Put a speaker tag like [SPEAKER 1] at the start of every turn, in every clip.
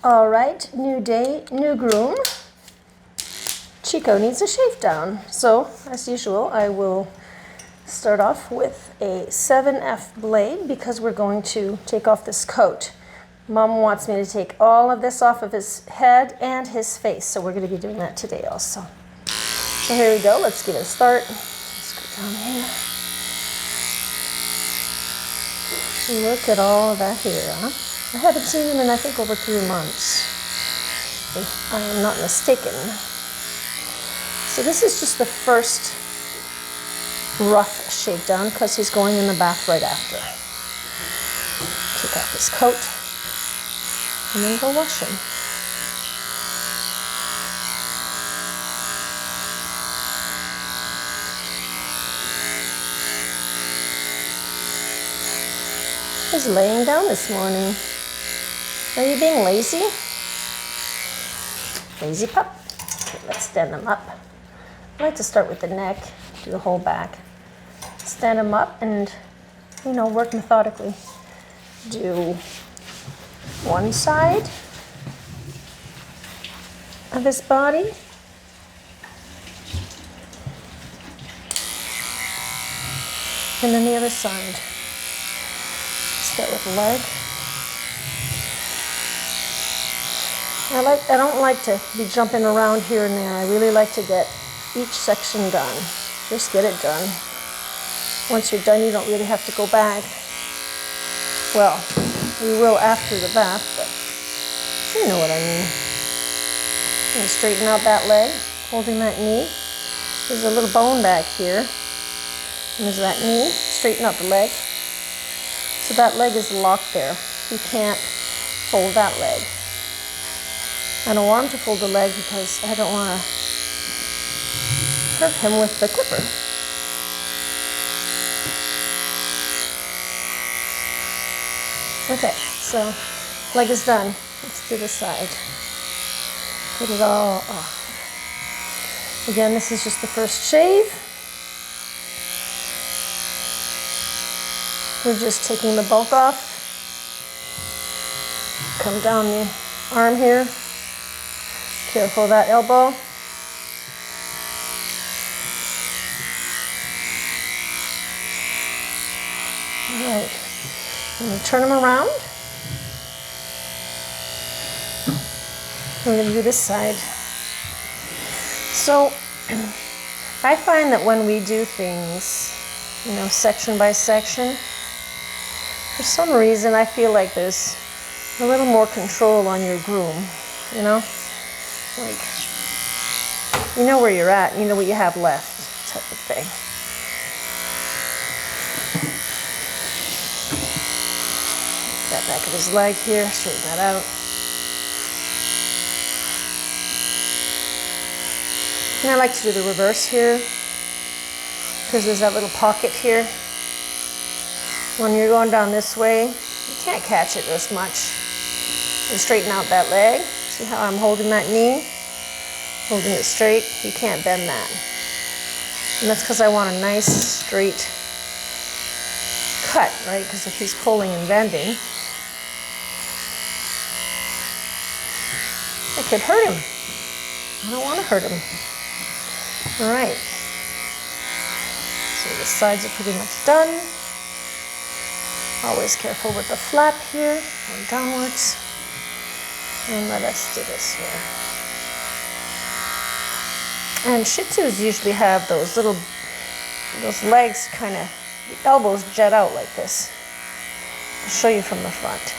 [SPEAKER 1] All right, new day, new groom. Chico needs a shave down. So, as usual, I will start off with a 7F blade because we're going to take off this coat. Mom wants me to take all of this off of his head and his face, so we're going to be doing that today also. So here we go, let's give it a start. Let's go down here. Look at all that hair, huh? I haven't seen him in, I think, over 3 months, if I am not mistaken. So this is just the first rough shakedown because he's going in the bath right after. Take off his coat and then go wash him. He's laying down this morning. Are you being lazy? Lazy pup. Okay, let's stand him up. I like to start with the neck, do the whole back. Stand him up and, work methodically. Do one side of his body. And then the other side. Start with the leg. I don't like to be jumping around here and there. I really like to get each section done. Just get it done. Once you're done, you don't really have to go back. Well, you will after the bath, but you know what I mean. I'm going to straighten out that leg, holding that knee. There's a little bone back here. And there's that knee. Straighten out the leg. So that leg is locked there. You can't fold that leg. I don't want him to fold the leg because I don't want to hurt him with the clipper. Okay, so leg is done. Let's do this side. Get it all off. Again, this is just the first shave. We're just taking the bulk off. Come down the arm here. Careful of that elbow. All right. I'm going to turn him around. We're going to do this side. So I find that when we do things, section by section, for some reason I feel like there's a little more control on your groom, Like, you know where you're at, you know what you have left, type of thing. That back of his leg here, straighten that out. And I like to do the reverse here, because there's that little pocket here. When you're going down this way, you can't catch it as much. And straighten out that leg. See how I'm holding that knee? Holding it straight. You can't bend that. And that's because I want a nice straight cut, right? Because if he's pulling and bending, it could hurt him. I don't want to hurt him. All right. So the sides are pretty much done. Always careful with the flap here, going downwards. And let us do this here. And Shih Tzus usually have those legs kind of, the elbows jet out like this. I'll show you from the front.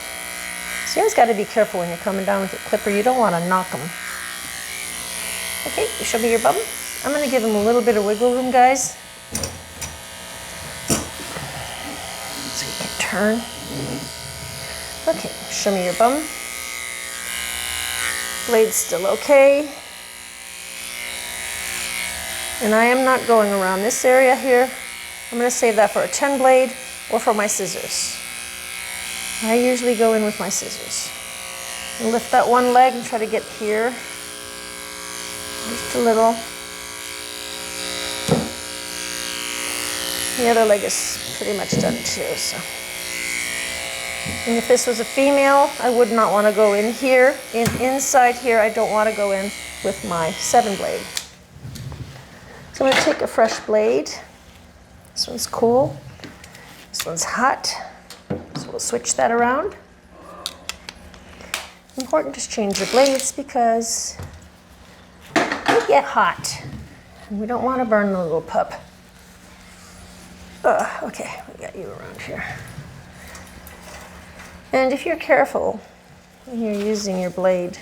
[SPEAKER 1] So you always got to be careful when you're coming down with your clipper. You don't want to knock them. Okay, you show me your bum. I'm going to give him a little bit of wiggle room, guys. So you can turn. Okay, show me your bum. Blade's still okay. And I am not going around this area here. I'm going to save that for a 10 blade or for my scissors. I usually go in with my scissors. And lift that one leg and try to get here. Just a little. The other leg is pretty much done too, so. And if this was a female, I would not want to go in here. Inside here, I don't want to go in with my 7 blade. So I'm going to take a fresh blade. This one's cool. This one's hot. So we'll switch that around. Important to change your blades because they get hot. And we don't want to burn the little pup. Okay, we got you around here. And if you're careful when you're using your blade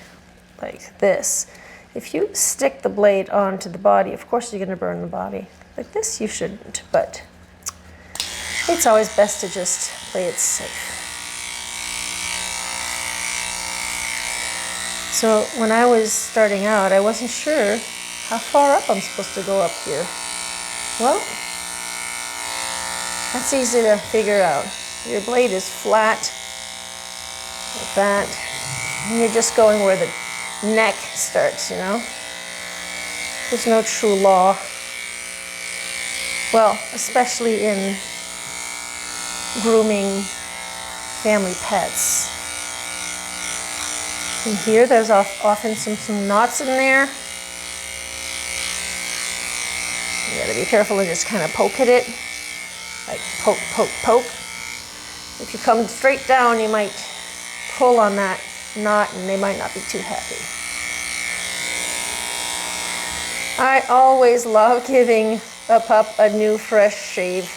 [SPEAKER 1] like this, if you stick the blade onto the body, of course you're going to burn the body. Like this, you shouldn't, but it's always best to just play it safe. So when I was starting out, I wasn't sure how far up I'm supposed to go up here. Well, that's easy to figure out. Your blade is flat, like that, and you're just going where the neck starts, you know? There's no true law. Well, especially in grooming family pets. And here, there's often some knots in there. You gotta be careful and just kind of poke at it. Like poke, poke, poke. If you come straight down, you might pull on that knot and they might not be too happy. I always love giving a pup a new fresh shave.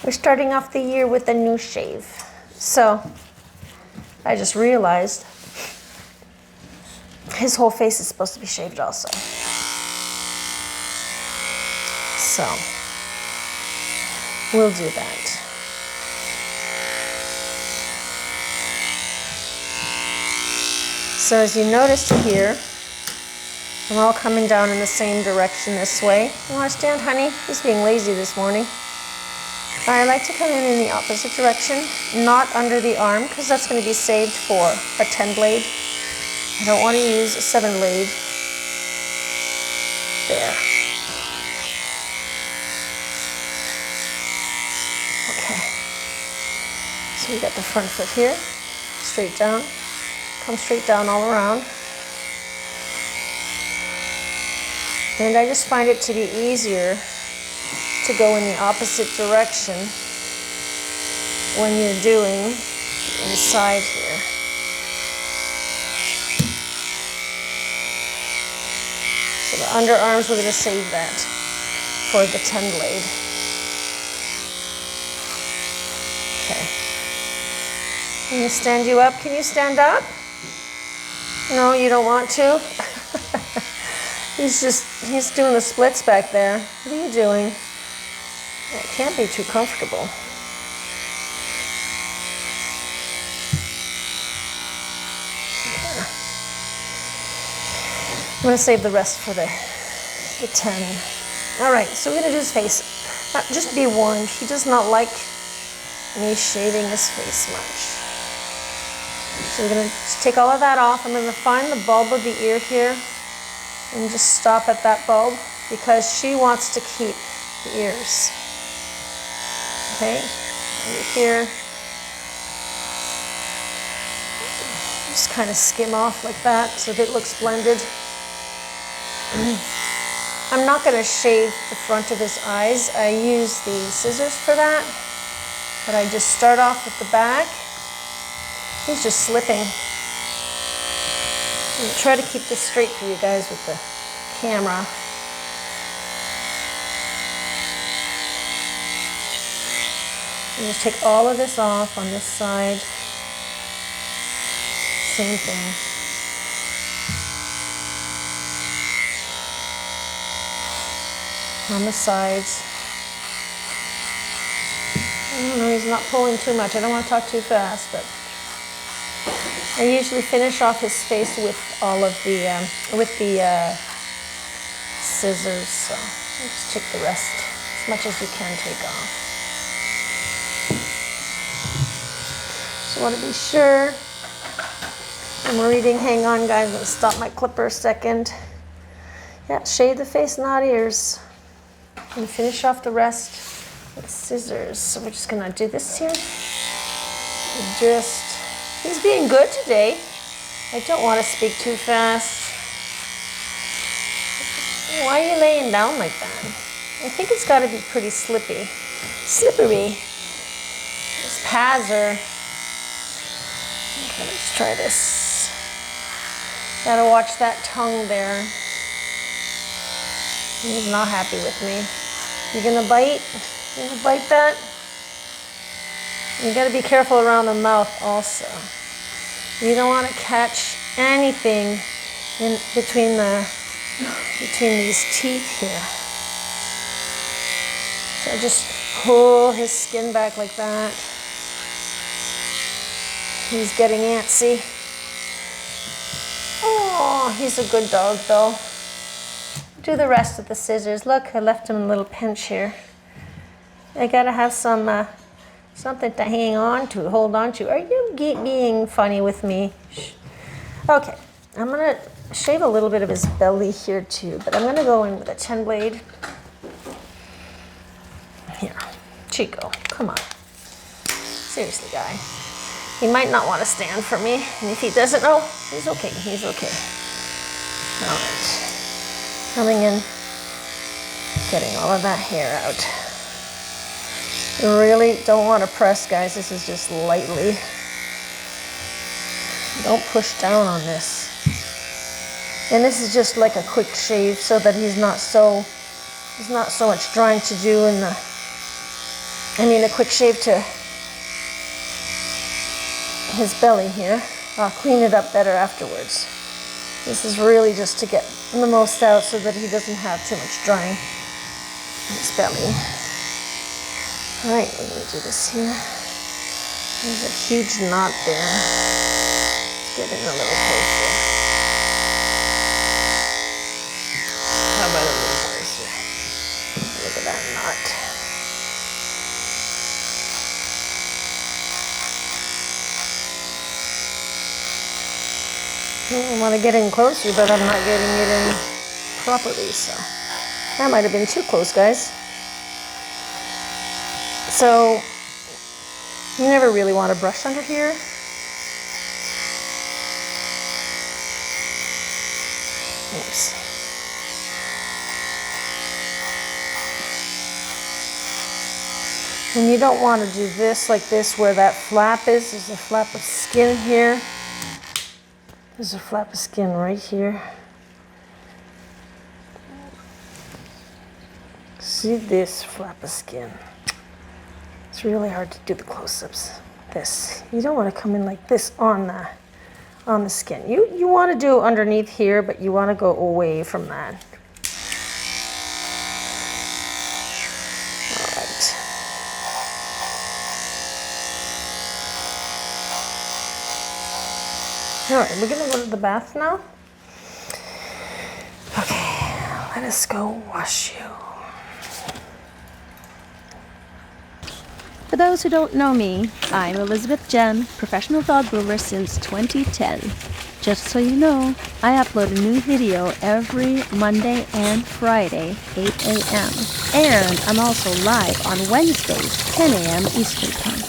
[SPEAKER 1] We're starting off the year with a new shave. So I just realized his whole face is supposed to be shaved also. So we'll do that. So as you noticed here, I'm all coming down in the same direction this way. You want to stand, honey? He's being lazy this morning. I like to come in the opposite direction, not under the arm, because that's going to be saved for a 10 blade. I don't want to use a 7 blade. There. Okay. So we got the front foot here, straight down. Come straight down all around. And I just find it to be easier to go in the opposite direction when you're doing inside here. So the underarms, we're going to save that for the 10 blade. Okay. Can you stand you up? Can you stand up? No, you don't want to? He's doing the splits back there. What are you doing? It can't be too comfortable. Yeah. I'm going to save the rest for the 10. All right, so we're going to do his face. Just be warned, he does not like me shaving his face much. So we're going to take all of that off. I'm going to find the bulb of the ear here and just stop at that bulb because she wants to keep the ears. Okay, right here. Just kind of skim off like that so that it looks blended. I'm not going to shave the front of his eyes. I use the scissors for that, but I just start off with the back. He's just slipping. I'm going to try to keep this straight for you guys with the camera. And just take all of this off on this side. Same thing. On the sides. I don't know, he's not pulling too much. I don't want to talk too fast, but I usually finish off his face with all of the scissors. So just take the rest as much as you can take off. So I want to be sure. I'm reading. Hang on, guys. I'm going to stop my clipper a second. Yeah, shave the face, not ears. And finish off the rest with scissors. So we're just gonna do this here. He's being good today. I don't want to speak too fast. Why are you laying down like that? I think it's got to be pretty slippery. These pads are... Okay, let's try this. Gotta watch that tongue there. He's not happy with me. You gonna bite? You gonna bite that? You gotta be careful around the mouth also. You don't want to catch anything in between these teeth here. So just pull his skin back like that. He's getting antsy. Oh, he's a good dog though. Do the rest with the scissors. Look, I left him a little pinch here. I gotta have some something to hang on to, hold on to. Are you being funny with me? Okay, I'm gonna shave a little bit of his belly here too, but I'm gonna go in with a 10 blade. Here, Chico, come on. Seriously, guy. He might not want to stand for me, and if he doesn't know, he's okay, he's okay. All right, coming in, getting all of that hair out. You really don't want to press, guys. This is just lightly. Don't push down on this. And this is just like a quick shave so that there's not so much drying to do in a quick shave to his belly here. I'll clean it up better afterwards. This is really just to get the most out so that he doesn't have too much drying in his belly. All right, we're gonna do this here. There's a huge knot there. Let's get in a little closer. How about a little closer? Look at that knot. I want to get in closer, but I'm not getting it in properly, so that might have been too close, guys. So you never really want to brush under here. Oops. And you don't want to do this like this where that flap is. There's a flap of skin here. There's a flap of skin right here. See this flap of skin? It's really hard to do the close-ups. This. You don't want to come in like this on the skin. You want to do underneath here, but you want to go away from that. All right. All right, we're gonna go to the bath now. Okay, let us go wash you.
[SPEAKER 2] For those who don't know me, I'm Elizabeth Jenn, professional dog groomer since 2010. Just so you know, I upload a new video every Monday and Friday, 8 a.m. And I'm also live on Wednesdays, 10 a.m. Eastern Time.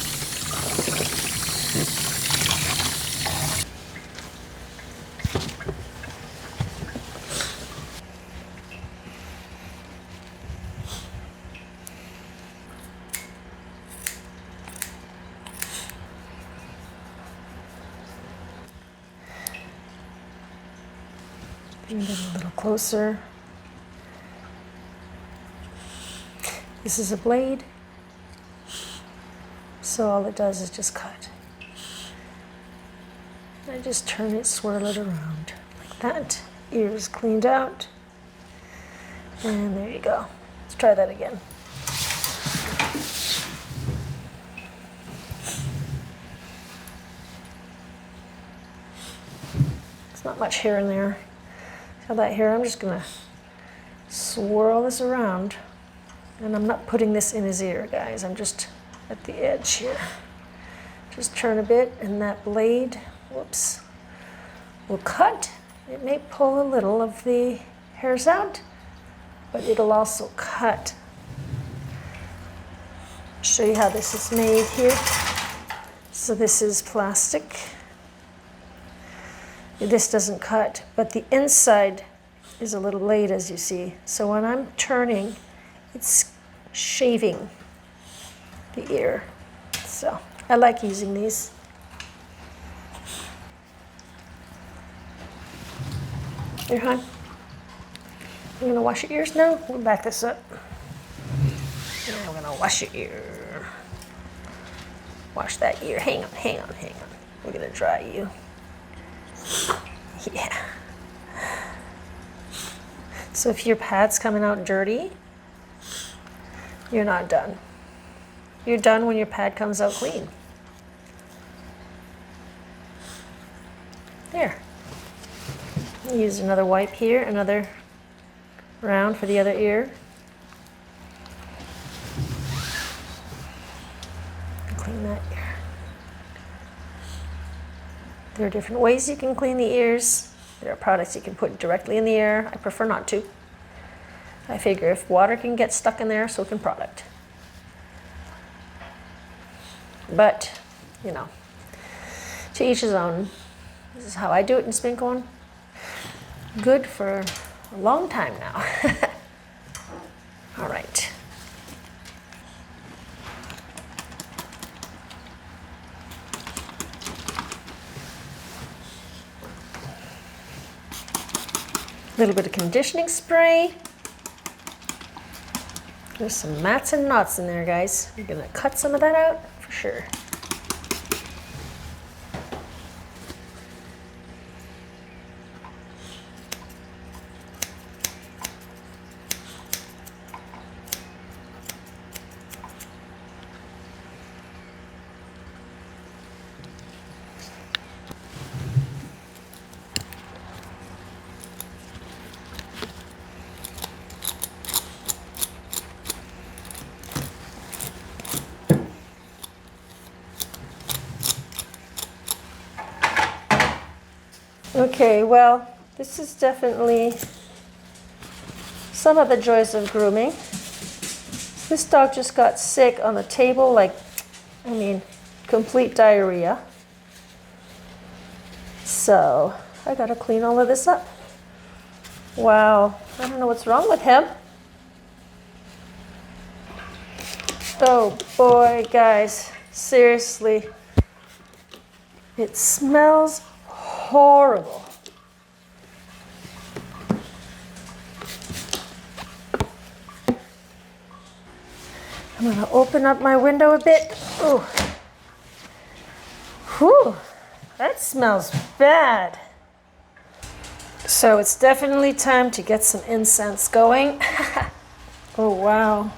[SPEAKER 1] Bring it a little closer. This is a blade, so all it does is just cut. I just turn it, swirl it around like that. Ears cleaned out. And there you go. Let's try that again. There's not much hair in there. See that hair? I'm just gonna swirl this around. And I'm not putting this in his ear, guys. I'm just at the edge here. Just turn a bit and that blade, whoops, will cut. It may pull a little of the hairs out, but it'll also cut. show you how this is made here. So this is plastic. This doesn't cut, but the inside is a little blade, as you see. So when I'm turning, it's shaving the ear. So I like using these. Here, hon. You're gonna wash your ears now? We'll back this up. Now we're gonna wash your ear. Wash that ear. Hang on, hang on, hang on. We're gonna dry you. Yeah. So if your pad's coming out dirty, you're not done. You're done when your pad comes out clean. There. Use another wipe here, another round for the other ear. Clean that ear. There are different ways you can clean the ears. There are products you can put directly in the ear. I prefer not to. I figure if water can get stuck in there, so can product. But, you know, to each his own. This is how I do it, and it's been going good for a long time now. All right. A little bit of conditioning spray. There's some mats and knots in there, guys. You're gonna cut some of that out for sure. Okay, well, this is definitely some of the joys of grooming. This dog just got sick on the table, like, I mean, complete diarrhea. So I gotta clean all of this up. Wow, I don't know what's wrong with him. Oh boy, guys, seriously, it smells horrible. I'm gonna open up my window a bit. Ooh. Whew, that smells bad. So it's definitely time to get some incense going. Oh wow.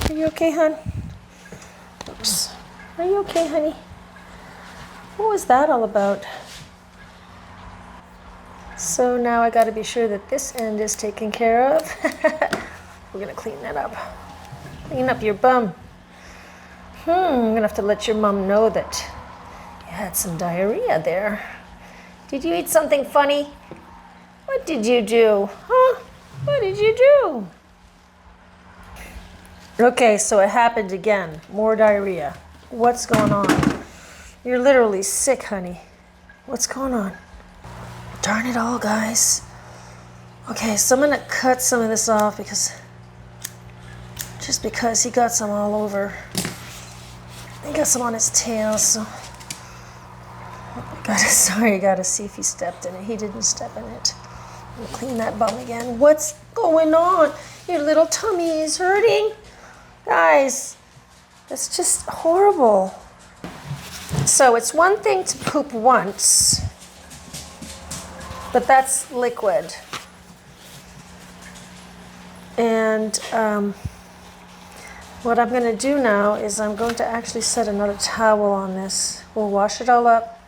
[SPEAKER 1] Are you okay, hon? Oops. Are you okay, honey? What was that all about? So now I gotta be sure that this end is taken care of. We're gonna clean that up. Clean up your bum. I'm gonna have to let your mom know that you had some diarrhea there. Did you eat something funny? What did you do? Huh? What did you do? Okay, so it happened again. More diarrhea. What's going on? You're literally sick, honey. What's going on? Darn it all, guys. Okay, so I'm gonna cut some of this off because he got some all over. He got some on his tail, so I gotta see if he stepped in it. He didn't step in it. I'm gonna clean that bum again. What's going on? Your little tummy is hurting. Guys, it's just horrible. So it's one thing to poop once, but that's liquid. And what I'm going to do now is I'm going to actually set another towel on this. We'll wash it all up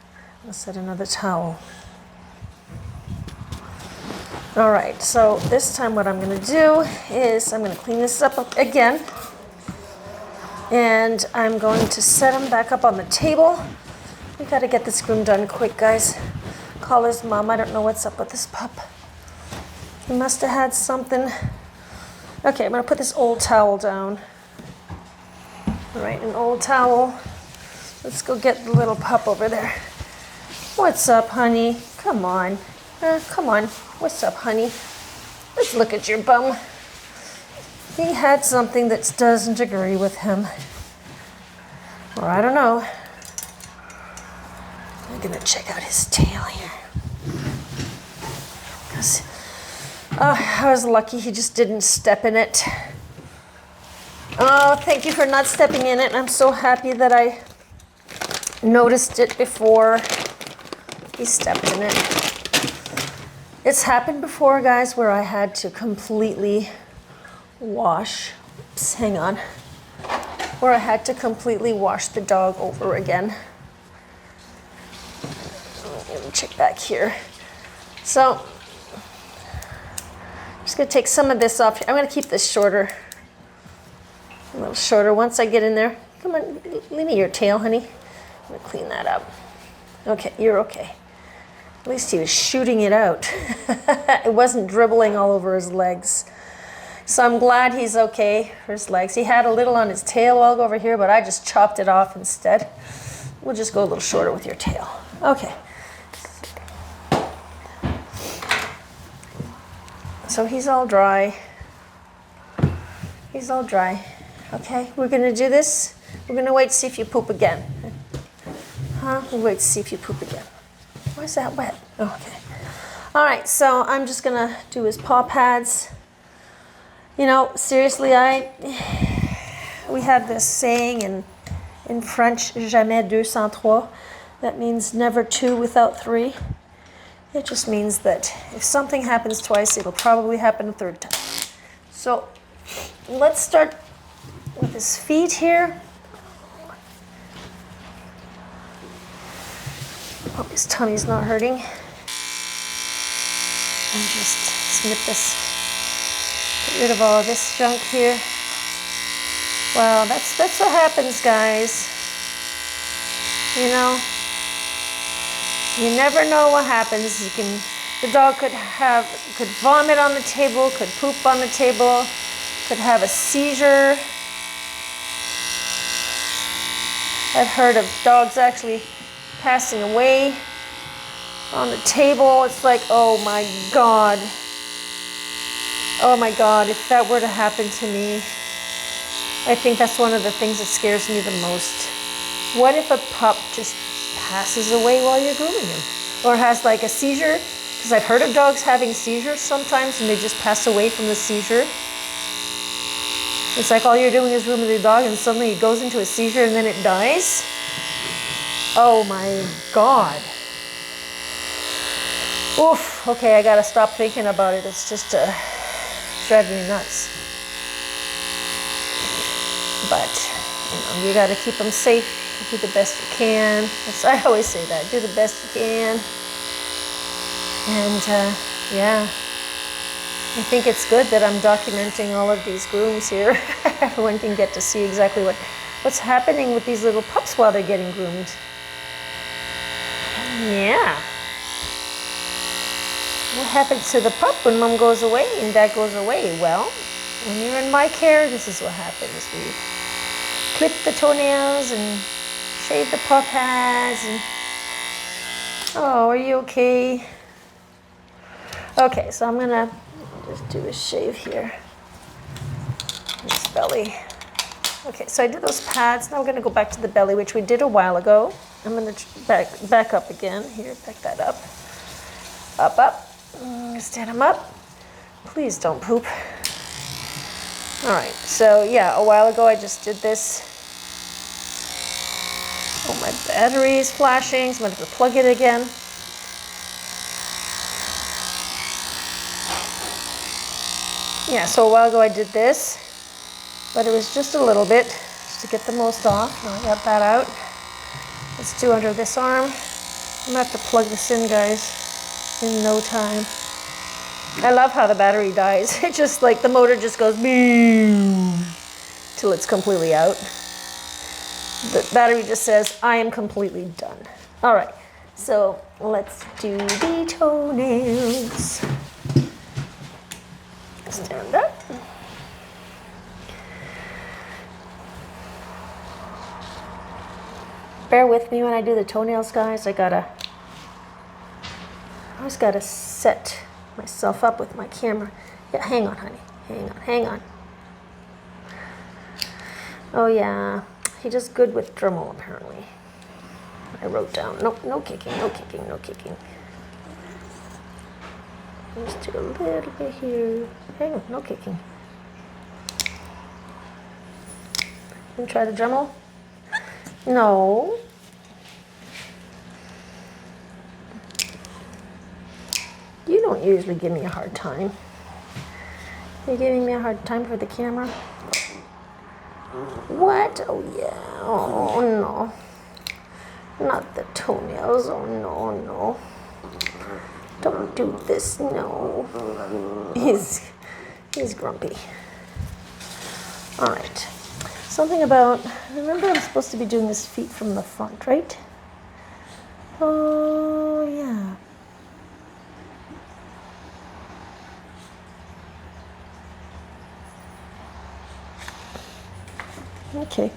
[SPEAKER 1] and set another towel. All right, so this time what I'm going to do is I'm going to clean this up again. And I'm going to set him back up on the table. We got to get this groom done quick, guys. Call his mom. I don't know what's up with this pup. He must have had something Okay, I'm gonna put this old towel down. All right, an old towel. Let's go get the little pup over there. What's up, honey? Come on. Come on. What's up, honey? Let's look at your bum. He had something that doesn't agree with him. Or I don't know. I'm gonna check out his tail here. I was lucky he just didn't step in it. Oh, thank you for not stepping in it. I'm so happy that I noticed it before he stepped in it. It's happened before, guys, where I had to completely wash. Oops, hang on. Where I had to completely wash the dog over again. Let me check back here. So, I'm just gonna take some of this off. I'm gonna keep this shorter. A little shorter once I get in there. Come on, leave me your tail, honey. I'm gonna clean that up. Okay, you're okay. At least he was shooting it out. It wasn't dribbling all over his legs. So I'm glad he's okay for his legs. He had a little on his tail all over here, but I just chopped it off instead. We'll just go a little shorter with your tail. Okay. So he's all dry. He's all dry. Okay, we're gonna do this. We're gonna wait to see if you poop again. Huh? We'll wait to see if you poop again. Why is that wet? Oh, okay. All right, so I'm just gonna do his paw pads. You know, seriously, we have this saying in French, jamais deux sans trois. That means never two without three. It just means that if something happens twice, it'll probably happen a third time. So let's start with his feet here. Hope his tummy's not hurting. And just snip this, get rid of all of this junk here. Wow, that's what happens, guys. You know, you never know what happens. The dog could vomit on the table, could poop on the table, could have a seizure. I've heard of dogs actually passing away on the table. It's like, oh my God. Oh my God, if that were to happen to me, I think that's one of the things that scares me the most. What if a pup just passes away while you're grooming him? Or has like a seizure? Because I've heard of dogs having seizures sometimes and they just pass away from the seizure. It's like all you're doing is grooming the dog and suddenly it goes into a seizure and then it dies. Oh my God. Oof, okay, I gotta stop thinking about it. It's just driving me nuts. But, you gotta keep them safe. Do the best you can. I always say that. Do the best you can. And yeah, I think it's good that I'm documenting all of these grooms here. Everyone can get to see exactly what's happening with these little pups while they're getting groomed. Yeah. What happens to the pup when mom goes away and dad goes away? Well, when you're in my care, this is what happens. We clip the toenails and shave the paw pads. And oh, are you okay? Okay, so I'm gonna just do a shave here. This belly. Okay, so I did those pads. Now we're gonna go back to the belly, which we did a while ago. I'm gonna back up again. Here, back that up. Up, up. Stand him up. Please don't poop. All right, so yeah, a while ago I just did this. Oh, my battery is flashing, so I'm gonna have to plug it again. Yeah, so a while ago I did this, but it was just a little bit, just to get the most off. Now I got that out. Let's do under this arm. I'm gonna have to plug this in, guys, in no time. I love how the battery dies. It just like the motor just goes boom till it's completely out. The battery just says, I am completely done. All right, so let's do the toenails. Stand up. bear with me when I do the toenails, guys. I always gotta set myself up with my camera. Yeah, hang on, honey. Hang on. Oh yeah, he does good with Dremel apparently. I wrote down, no kicking. Just do a little bit here. Hang on, no kicking. And try the Dremel. No. You don't usually give me a hard time. You're giving me a hard time for the camera? What? Oh yeah. Oh no. Not the toenails. Oh no. Don't do this. No. He's grumpy. All right. Something about, remember I'm supposed to be doing his feet from the front, right? Oh yeah. Okay.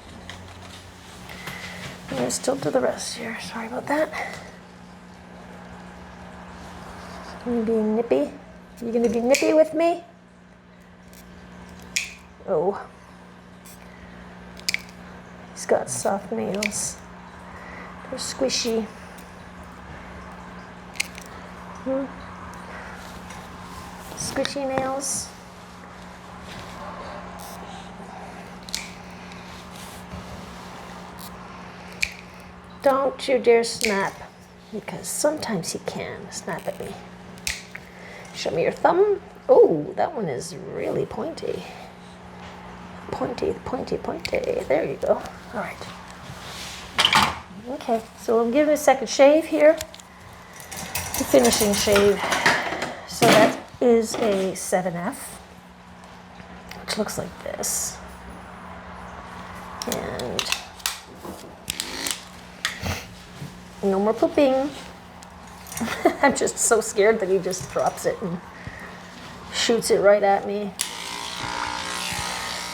[SPEAKER 1] I'm going to still do the rest here. Sorry about that. I'm being nippy. You going to be nippy with me? Oh. He's got soft nails. They're squishy. Squishy nails. Don't you dare snap, because sometimes he can snap at me. Show me your thumb. Oh, that one is really pointy. Pointy. There you go. All right. Okay, so we'll give it a second shave here. The finishing shave. So that is a 7F, which looks like this. And no more pooping. I'm just so scared that he just drops it and shoots it right at me.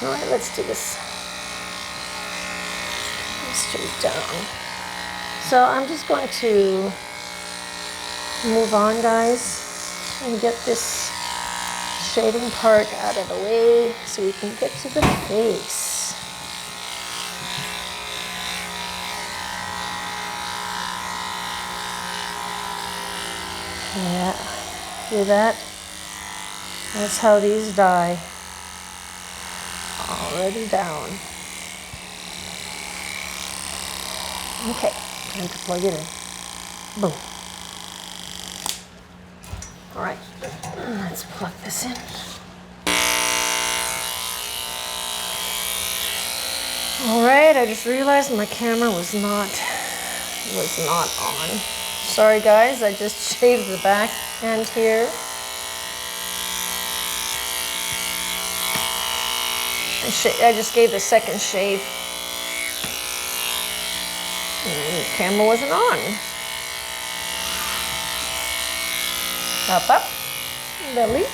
[SPEAKER 1] All right, let's do this. Straight down. So I'm just going to move on, guys, and get this shaving part out of the way so we can get to the face. Yeah, hear that? That's how these die. Already down. Okay, time to plug it in. Boom. All right, let's plug this in. All right, I just realized my camera was not on. Sorry guys, I just shaved the back end here. I just gave the second shave. And the camera wasn't on. Up, belly.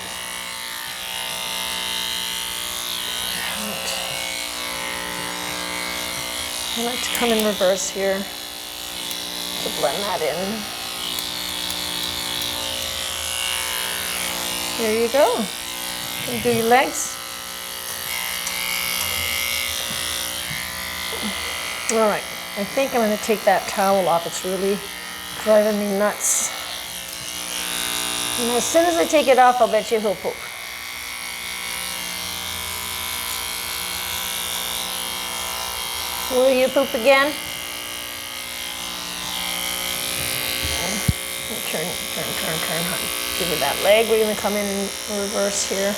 [SPEAKER 1] I like to come in reverse here to blend that in. There you go. You do your legs. All right, I think I'm going to take that towel off. It's really driving me nuts. And as soon as I take it off, I'll bet you he'll poop. Will you poop again? Turn, honey. Give me that leg. We're going to come in reverse here.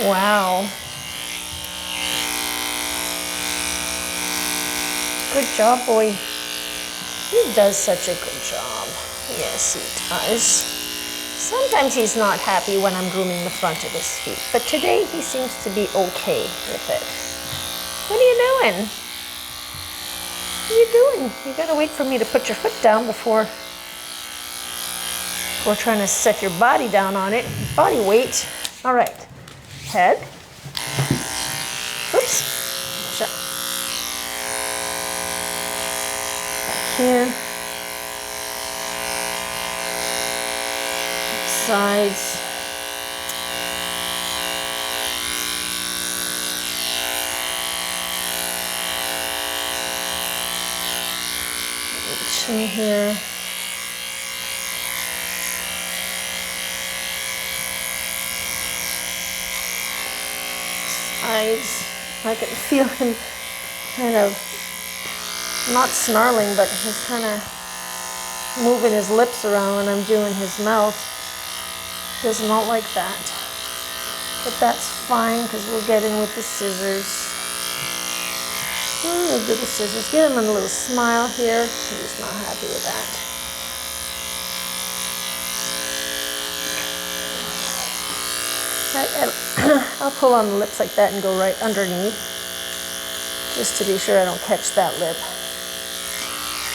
[SPEAKER 1] Wow. Good job, boy. He does such a good job. Yes, he does. Sometimes he's not happy when I'm grooming the front of his feet, but today he seems to be okay with it. What are you doing? What are you doing? You gotta wait for me to put your foot down before trying to set your body down on it. Body weight. All right. Head. here. Sides. Chin here. Sides. I can feel him kind of not snarling, but he's kind of moving his lips around when I'm doing his mouth. Does not like that. But that's fine because we'll get in with the scissors. We'll do the scissors. Give him a little smile here. He's not happy with that. I'll pull on the lips like that and go right underneath, just to be sure I don't catch that lip.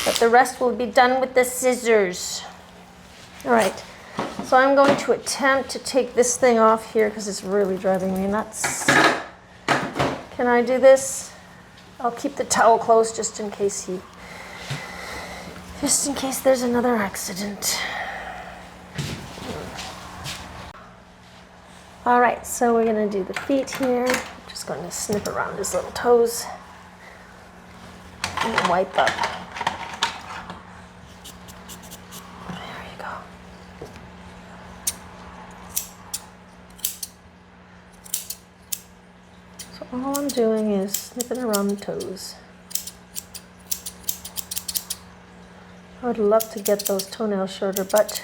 [SPEAKER 1] But the rest will be done with the scissors. All right, so I'm going to attempt to take this thing off here because it's really driving me nuts. Can I do this? I'll keep the towel close just in case there's another accident. All right, so we're gonna do the feet here. I'm just going to snip around his little toes and wipe up. There you go. So all I'm doing is snipping around the toes. I would love to get those toenails shorter, but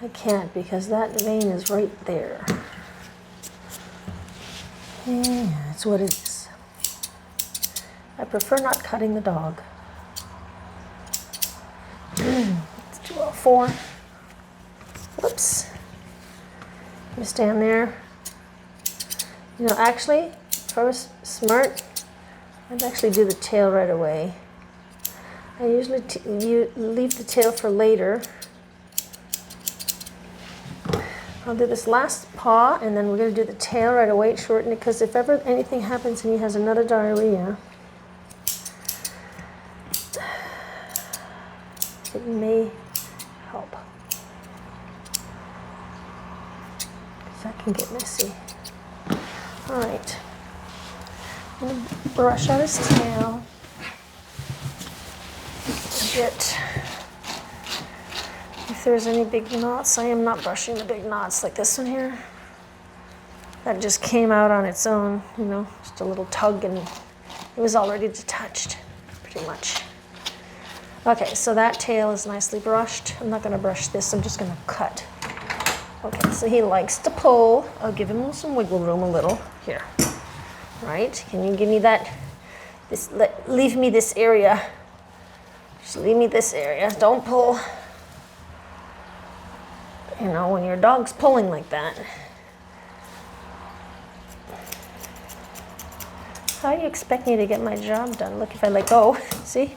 [SPEAKER 1] I can't because that vein is right there. Yeah, that's what it is. I prefer not cutting the dog. Let's do all four. Whoops. You stand there. You know, actually, if I was smart, I'd actually do the tail right away. I usually leave the tail for later. I'll do this last paw, and then we're going to do the tail right away, shorten it, because if ever anything happens and he has another diarrhea, it may help. Because that can get messy. All right. I'm going to brush out his tail a bit. If there's any big knots, I am not brushing the big knots like this one here. That just came out on its own, you know, just a little tug and it was already detached, pretty much. Okay, so that tail is nicely brushed. I'm not gonna brush this, I'm just gonna cut. Okay, so he likes to pull. I'll give him some wiggle room a little. Here, right? Can you give me that, leave me this area. Just leave me this area, don't pull. You know, when your dog's pulling like that, how do you expect me to get my job done? Look, if I let go, see?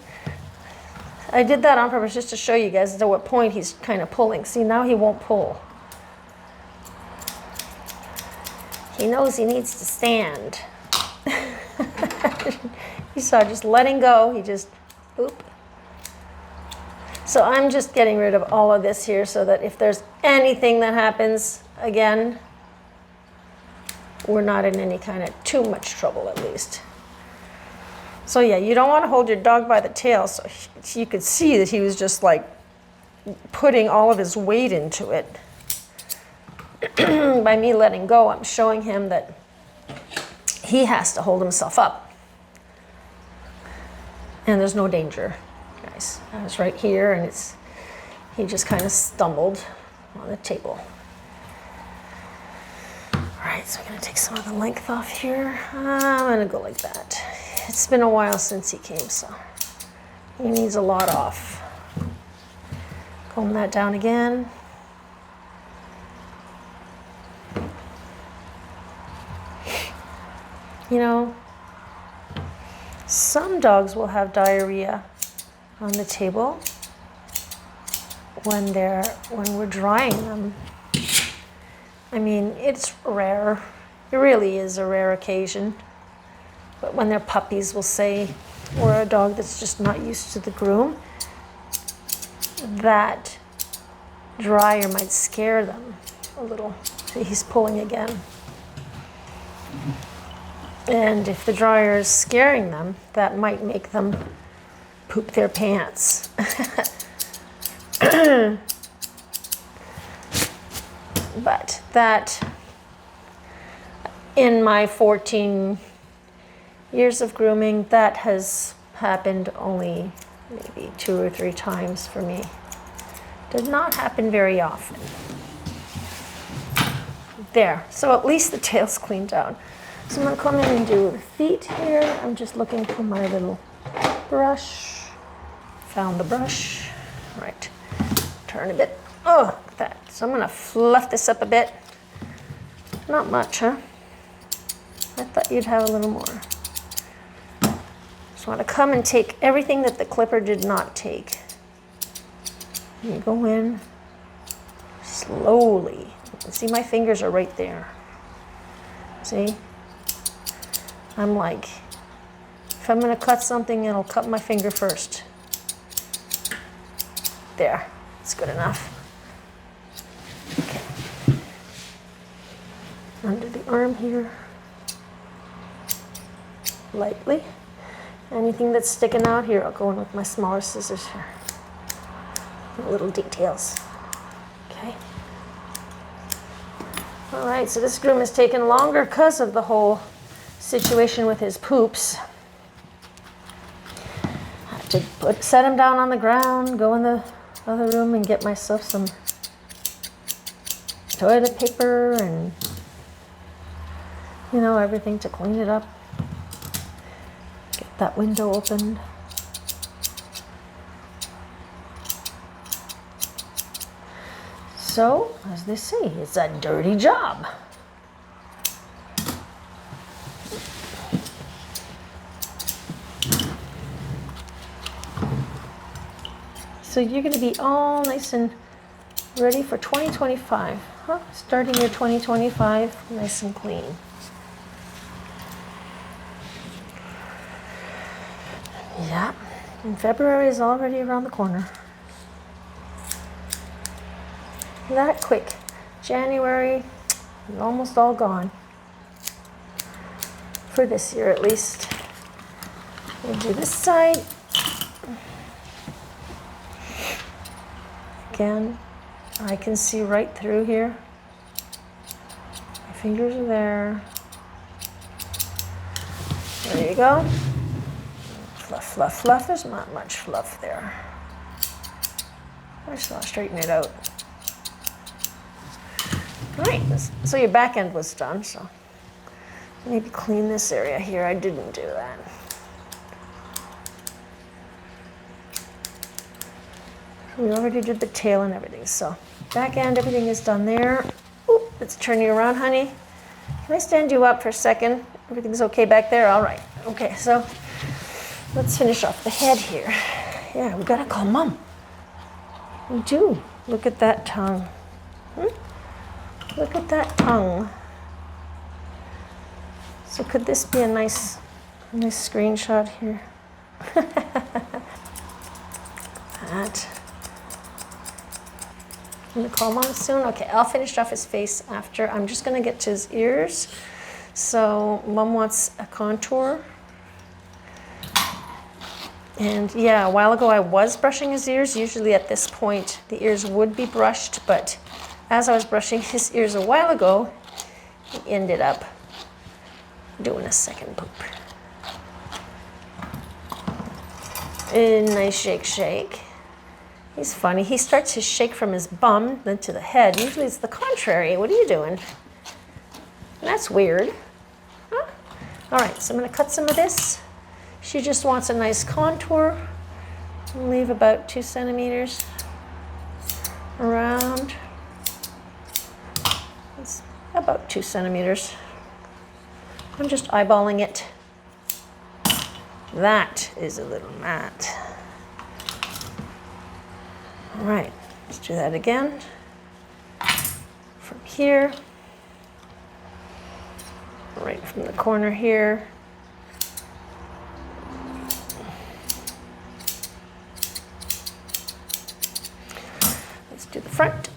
[SPEAKER 1] I did that on purpose just to show you guys at what point he's kind of pulling. See, now he won't pull. He knows he needs to stand. You saw just letting go, he just, oop. So I'm just getting rid of all of this here so that if there's anything that happens again, we're not in any kind of too much trouble at least. So yeah, you don't want to hold your dog by the tail, so you could see that he was just like putting all of his weight into it. By me letting go, I'm showing him that he has to hold himself up. And there's no danger. Guys, I was right here and he just kind of stumbled on the table. All right, so I'm gonna take some of the length off here. I'm gonna go like that. It's been a while since he came, so he needs a lot off. Comb that down again. You know, some dogs will have diarrhea on the table when we're drying them. I mean, it's rare. It really is a rare occasion. But when they're puppies, we'll say or a dog that's just not used to the groom, that dryer might scare them a little. See, he's pulling again. And if the dryer is scaring them, that might make them poop their pants. But that, in my 14 years of grooming, that has happened only maybe 2 or 3 times for me. Did not happen very often. There, so at least the tail's cleaned out. So I'm gonna come in and do the feet here. I'm just looking for my little brush. Found the brush. Right, turn a bit. Oh, look at that. So I'm gonna fluff this up a bit. Not much, huh? I thought you'd have a little more. Just wanna come and take everything that the clipper did not take. You go in slowly. See, my fingers are right there. See? I'm like, if I'm gonna cut something, it'll cut my finger first. There, it's good enough. Okay. Under the arm here. Lightly. Anything that's sticking out here, I'll go in with my smaller scissors here. Little details. Okay. All right, so this groom is taking longer because of the whole situation with his poops. I have to set him down on the ground, go in the other room and get myself some toilet paper and, you know, everything to clean it up. Get that window opened. So, as they say, it's a dirty job. So you're going to be all nice and ready for 2025, huh? Starting your 2025 nice and clean. Yeah, and February is already around the corner. That quick. January, almost all gone. For this year at least. We'll do this side. Again, I can see right through here. My fingers are there. There you go. Fluff, fluff, fluff. There's not much fluff there. I just want to straighten it out. All right, so your back end was done, so maybe clean this area here. I didn't do that. We already did the tail and everything, so back end, everything is done there. Oop, let's turn you around, honey. Can I stand you up for a second? Everything's okay back there? All right. Okay, so let's finish off the head here. Yeah, we gotta call Mom. We do. Look at that tongue. Look at that tongue. So could this be a nice screenshot here? That. I'm gonna call Mom soon. Okay, I'll finish off his face after. I'm just gonna get to his ears. So Mom wants a contour. And yeah, a while ago I was brushing his ears. Usually at this point the ears would be brushed, but as I was brushing his ears a while ago, he ended up doing a second poop. And nice shake, shake. He's funny. He starts his shake from his bum, then to the head. Usually it's the contrary. What are you doing? That's weird. Huh? All right, so I'm gonna cut some of this. She just wants a nice contour. Leave about 2 centimeters around. It's about 2 centimeters. I'm just eyeballing it. That is a little mat. All right, let's do that again. From here, right from the corner here. front.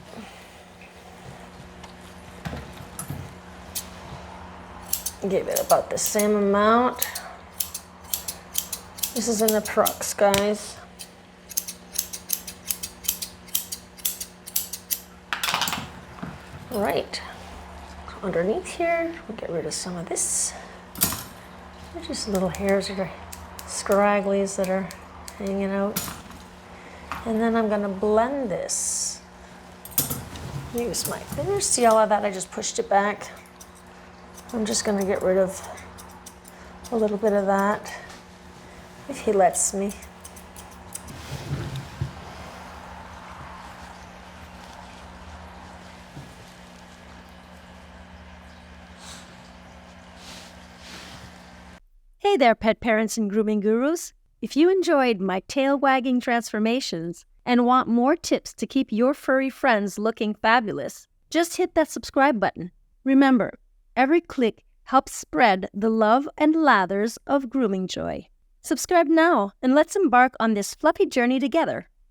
[SPEAKER 1] Give it about the same amount. This is an approx, guys. All right, underneath here, we'll get rid of some of this. There's just little hairs that are scragglies that are hanging out. And then I'm gonna blend this. Use my fingers. See all of that? I just pushed it back. I'm just gonna get rid of a little bit of that, if he lets me.
[SPEAKER 2] Hey there, pet parents and grooming gurus. If you enjoyed my tail-wagging transformations and want more tips to keep your furry friends looking fabulous, just hit that subscribe button. Remember, every click helps spread the love and lathers of grooming joy. Subscribe now and let's embark on this fluffy journey together.